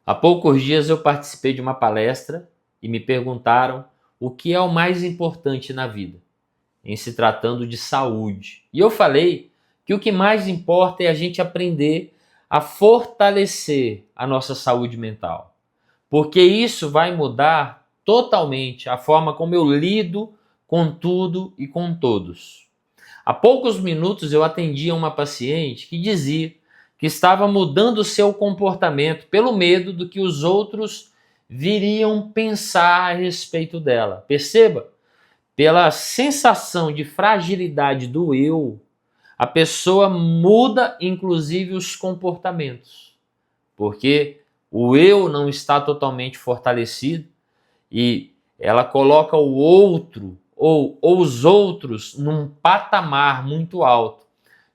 Há poucos dias eu participei de uma palestra e me perguntaram o que é o mais importante na vida, em se tratando de saúde. E eu falei que o que mais importa é a gente aprender a fortalecer a nossa saúde mental, porque isso vai mudar totalmente a forma como eu lido com tudo e com todos. Há poucos minutos eu atendi a uma paciente que dizia que estava mudando seu comportamento pelo medo do que os outros viriam pensar a respeito dela. Perceba, pela sensação de fragilidade do eu, a pessoa muda inclusive os comportamentos, porque o eu não está totalmente fortalecido e ela coloca o outro ou os outros num patamar muito alto,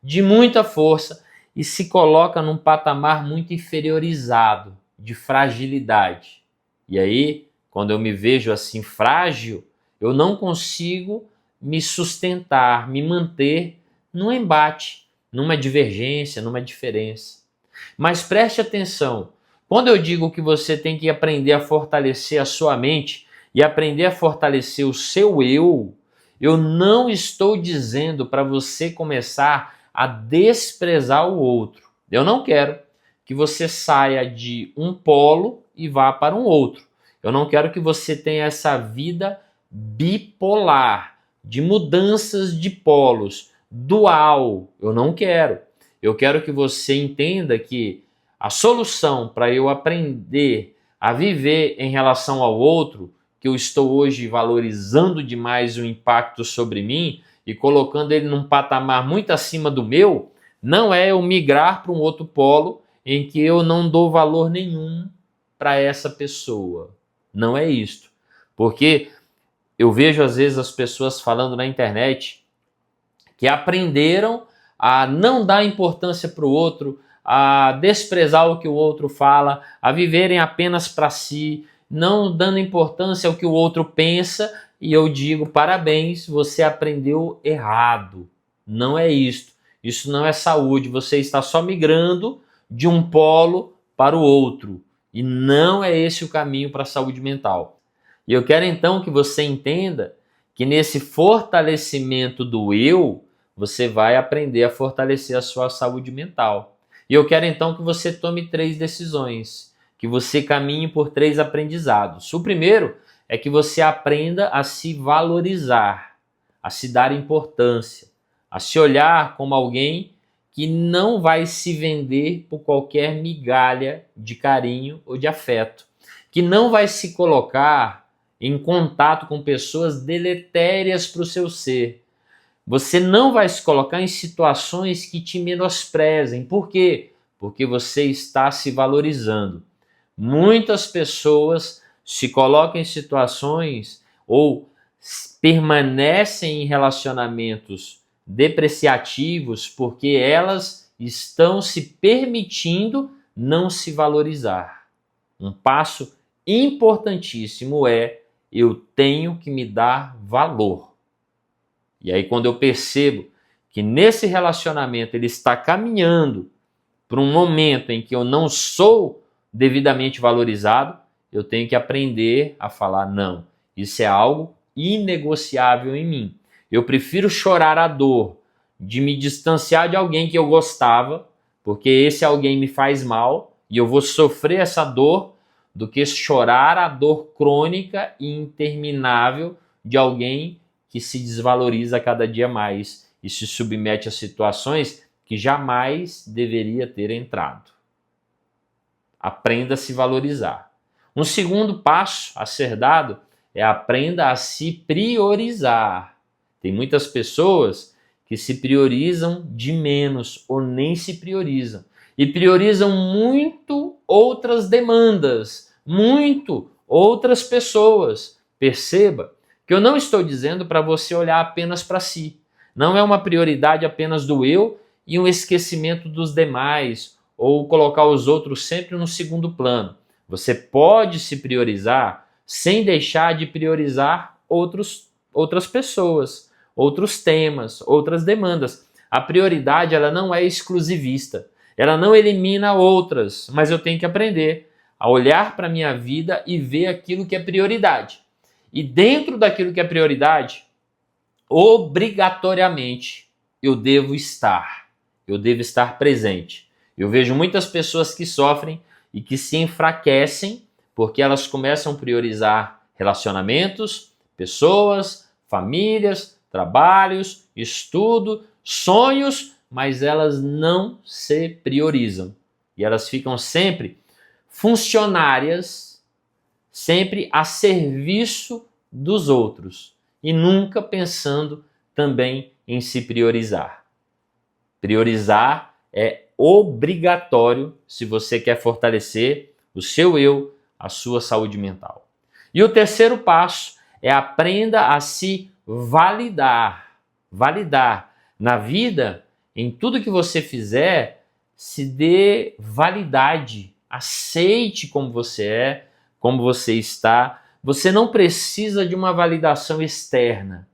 de muita força, e se coloca num patamar muito inferiorizado, de fragilidade. E aí, quando eu me vejo assim frágil, eu não consigo me sustentar, me manter num embate, numa divergência, numa diferença. Mas preste atenção, quando eu digo que você tem que aprender a fortalecer a sua mente e aprender a fortalecer o seu eu não estou dizendo para você começar a desprezar o outro. Eu não quero que você saia de um polo e vá para um outro. Eu não quero que você tenha essa vida bipolar, de mudanças de polos, dual. Eu não quero. Eu quero que você entenda que a solução para eu aprender a viver em relação ao outro, que eu estou hoje valorizando demais o impacto sobre mim e colocando ele num patamar muito acima do meu, não é eu migrar para um outro polo em que eu não dou valor nenhum para essa pessoa. Não é isto. Porque eu vejo às vezes as pessoas falando na internet que aprenderam a não dar importância para o outro, a desprezar o que o outro fala, a viverem apenas para si, não dando importância ao que o outro pensa, e eu digo, parabéns, você aprendeu errado. Não é isto. Isso não é saúde, você está só migrando de um polo para o outro. E não é esse o caminho para a saúde mental. E eu quero então que você entenda que nesse fortalecimento do eu, você vai aprender a fortalecer a sua saúde mental. E eu quero então que você tome 3 decisões, que você caminhe por 3 aprendizados. O primeiro é que você aprenda a se valorizar, a se dar importância, a se olhar como alguém que não vai se vender por qualquer migalha de carinho ou de afeto, que não vai se colocar em contato com pessoas deletérias para o seu ser. Você não vai se colocar em situações que te menosprezem. Por quê? Porque você está se valorizando. Muitas pessoas se colocam em situações ou permanecem em relacionamentos depreciativos porque elas estão se permitindo não se valorizar. Um passo importantíssimo é: eu tenho que me dar valor. E aí, quando eu percebo que nesse relacionamento ele está caminhando para um momento em que eu não sou devidamente valorizado, eu tenho que aprender a falar não. Isso é algo inegociável em mim. Eu prefiro chorar a dor de me distanciar de alguém que eu gostava, porque esse alguém me faz mal e eu vou sofrer essa dor, do que chorar a dor crônica e interminável de alguém que se desvaloriza cada dia mais e se submete a situações que jamais deveria ter entrado. Aprenda a se valorizar. Um segundo passo a ser dado é aprenda a se priorizar. Tem muitas pessoas que se priorizam de menos ou nem se priorizam. E priorizam muito outras demandas, muito outras pessoas. Perceba que eu não estou dizendo para você olhar apenas para si. Não é uma prioridade apenas do eu e um esquecimento dos demais, ou colocar os outros sempre no segundo plano. Você pode se priorizar sem deixar de priorizar outras pessoas, outros temas, outras demandas. A prioridade ela não é exclusivista. Ela não elimina outras, mas eu tenho que aprender a olhar para a minha vida e ver aquilo que é prioridade. E dentro daquilo que é prioridade, obrigatoriamente eu devo estar presente. Eu vejo muitas pessoas que sofrem e que se enfraquecem porque elas começam a priorizar relacionamentos, pessoas, famílias, trabalhos, estudo, sonhos, mas elas não se priorizam. E elas ficam sempre funcionárias, sempre a serviço dos outros e nunca pensando também em se priorizar. Priorizar é obrigatório se você quer fortalecer o seu eu, a sua saúde mental. E o terceiro passo é aprenda a se validar. Validar. Na vida, em tudo que você fizer, se dê validade. Aceite como você é, como você está. Você não precisa de uma validação externa.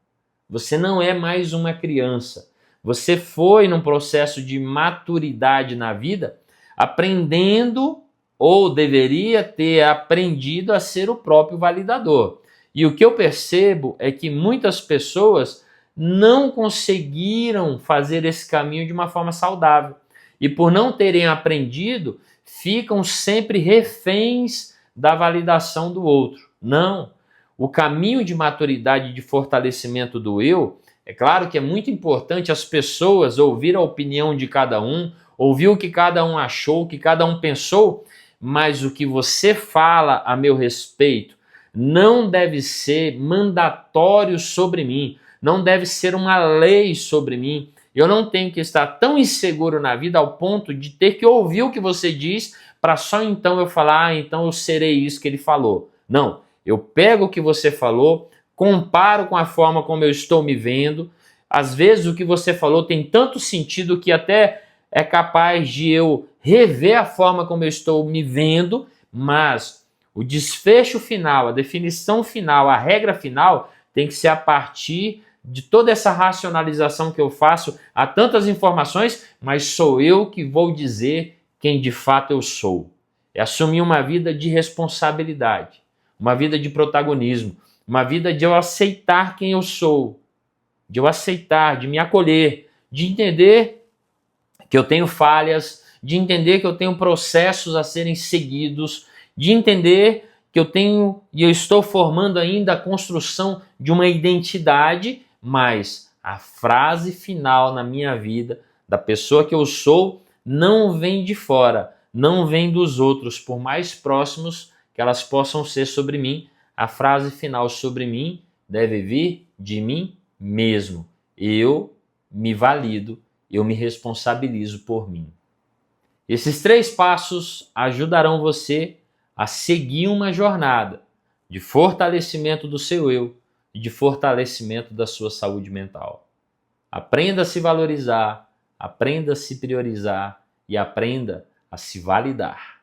Você não é mais uma criança. Você foi num processo de maturidade na vida, aprendendo ou deveria ter aprendido a ser o próprio validador. E o que eu percebo é que muitas pessoas não conseguiram fazer esse caminho de uma forma saudável. E por não terem aprendido, ficam sempre reféns da validação do outro. Não. O caminho de maturidade e de fortalecimento do eu, é claro que é muito importante as pessoas ouvir a opinião de cada um, ouvir o que cada um achou, o que cada um pensou, mas o que você fala a meu respeito não deve ser mandatório sobre mim, não deve ser uma lei sobre mim. Eu não tenho que estar tão inseguro na vida ao ponto de ter que ouvir o que você diz para só então eu falar, então eu serei isso que ele falou. Não, eu pego o que você falou, comparo com a forma como eu estou me vendo. Às vezes o que você falou tem tanto sentido que até é capaz de eu rever a forma como eu estou me vendo, mas o desfecho final, a definição final, a regra final tem que ser a partir de toda essa racionalização que eu faço a tantas informações, mas sou eu que vou dizer quem de fato eu sou. É assumir uma vida de responsabilidade, uma vida de protagonismo, uma vida de eu aceitar quem eu sou, de eu aceitar, de me acolher, de entender que eu tenho falhas, de entender que eu tenho processos a serem seguidos, de entender que eu tenho e eu estou formando ainda a construção de uma identidade, mas a frase final na minha vida da pessoa que eu sou não vem de fora, não vem dos outros, por mais próximos que elas possam ser sobre mim. A frase final sobre mim deve vir de mim mesmo. Eu me valido, eu me responsabilizo por mim. Esses 3 passos ajudarão você a seguir uma jornada de fortalecimento do seu eu e de fortalecimento da sua saúde mental. Aprenda a se valorizar, aprenda a se priorizar e aprenda a se validar.